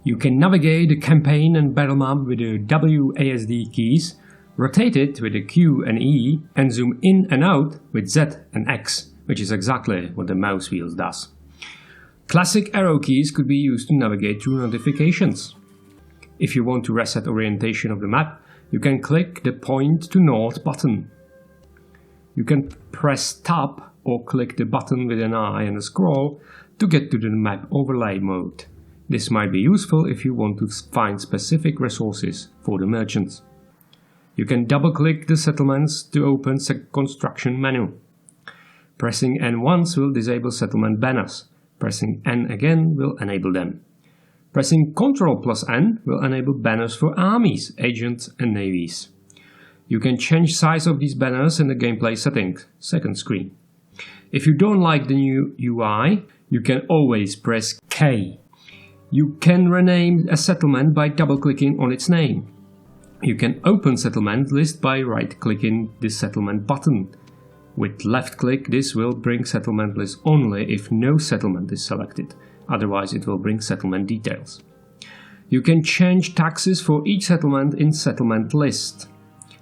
You can navigate the campaign and battle map with the WASD keys, rotate it with the Q and E, and zoom in and out with Z and X, which is exactly what the mouse wheel does. Classic arrow keys could be used to navigate through notifications. If you want to reset orientation of the map, you can click the Point to North button. You can press Tab or click the button with an eye and a scroll to get to the map overlay mode. This might be useful if you want to find specific resources for the merchants. You can double-click the settlements to open the construction menu. Pressing N once will disable settlement banners. Pressing N again will enable them. Pressing Ctrl plus N will enable banners for armies, agents and navies. You can change size of these banners in the gameplay settings, second screen. If you don't like the new UI, you can always press K. You can rename a settlement by double-clicking on its name. You can open settlement list by right-clicking the settlement button. With left-click, this will bring settlement list only if no settlement is selected, otherwise it will bring settlement details. You can change taxes for each settlement in settlement list.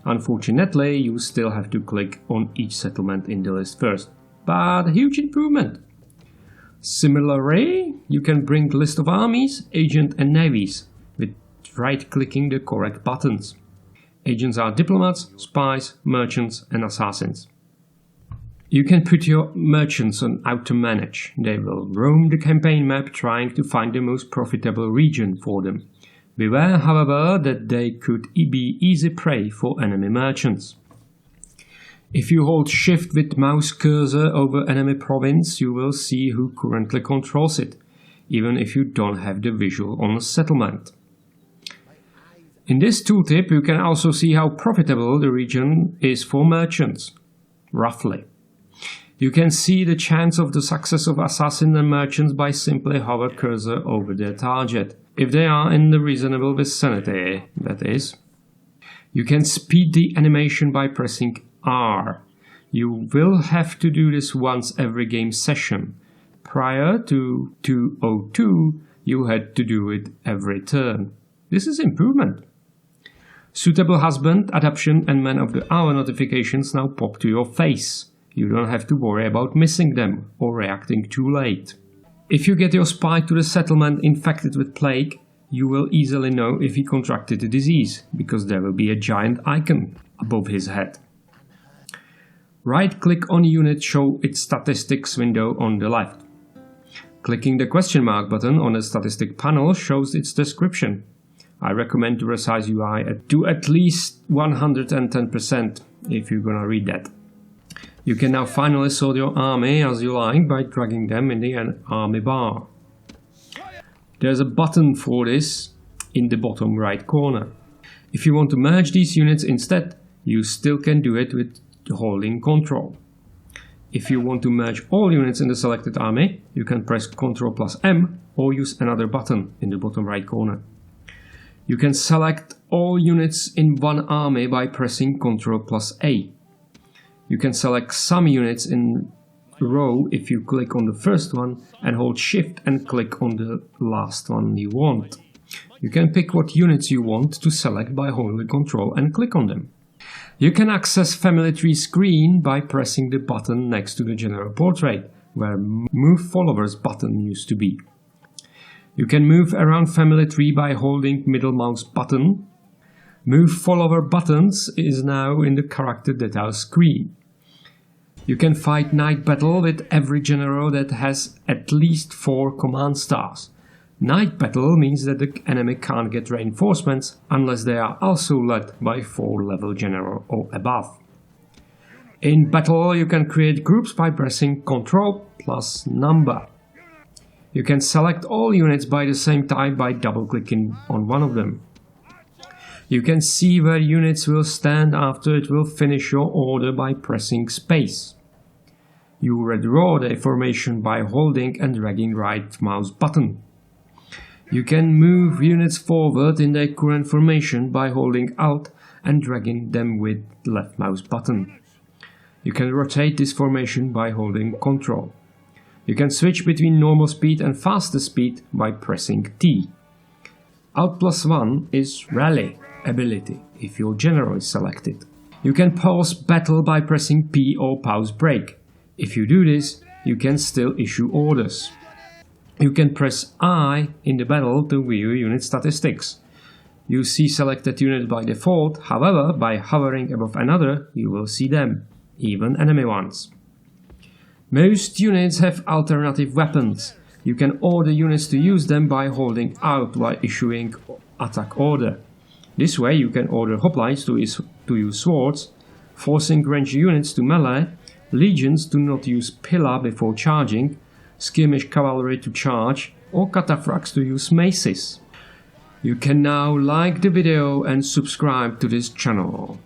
Unfortunately, you still have to click on each settlement in the list first, but a huge improvement. Similarly, you can bring list of armies, agents and navies with right-clicking the correct buttons. Agents are diplomats, spies, merchants and assassins. You can put your merchants on auto-manage. They will roam the campaign map trying to find the most profitable region for them. Beware, however, that they could be easy prey for enemy merchants. If you hold Shift with mouse cursor over enemy province, you will see who currently controls it, even if you don't have the visual on a settlement. In this tooltip, you can also see how profitable the region is for merchants, roughly. You can see the chance of the success of assassins and merchants by simply hover cursor over their target, if they are in the reasonable vicinity, that is. You can speed the animation by pressing R. You will have to do this once every game session. Prior to 2.02, you had to do it every turn. This is improvement. Suitable husband, adoption and man of the hour notifications now pop to your face. You don't have to worry about missing them or reacting too late. If you get your spy to the settlement infected with plague, you will easily know if he contracted the disease, because there will be a giant icon above his head. Right-click on unit, show its statistics window on the left. Clicking the question mark button on the statistic panel shows its description. I recommend to resize UI to at least 110% if you're gonna read that. You can now finally sort your army as you like by dragging them in the army bar. There's a button for this in the bottom right corner. If you want to merge these units instead, you still can do it with holding Ctrl. If you want to merge all units in the selected army, you can press Ctrl plus M or use another button in the bottom right corner. You can select all units in one army by pressing Ctrl plus A. You can select some units in a row if you click on the first one and hold Shift and click on the last one you want. You can pick what units you want to select by holding Ctrl and click on them. You can access Family Tree screen by pressing the button next to the General Portrait, where Move Followers button used to be. You can move around Family Tree by holding middle mouse button. Move Follower buttons is now in the Character Details screen. You can fight Night Battle with every general that has at least 4 command stars. Night Battle means that the enemy can't get reinforcements unless they are also led by 4-level general or above. In battle, you can create groups by pressing Ctrl plus number. You can select all units by the same type by double-clicking on one of them. You can see where units will stand after it will finish your order by pressing space. You redraw the formation by holding and dragging right mouse button. You can move units forward in their current formation by holding Alt and dragging them with left mouse button. You can rotate this formation by holding Ctrl. You can switch between normal speed and faster speed by pressing T. Alt +1 is Rally ability if your general is selected. You can pause battle by pressing P or pause break. If you do this, you can still issue orders. You can press I in the battle to view unit statistics. You see selected units by default, however, by hovering above another, you will see them, even enemy ones. Most units have alternative weapons. You can order units to use them by holding out while issuing attack order. This way you can order hoplites to use swords, forcing ranged units to melee, legions to not use pillar before charging, skirmish cavalry to charge, or cataphracts to use maces. You can now like the video and subscribe to this channel.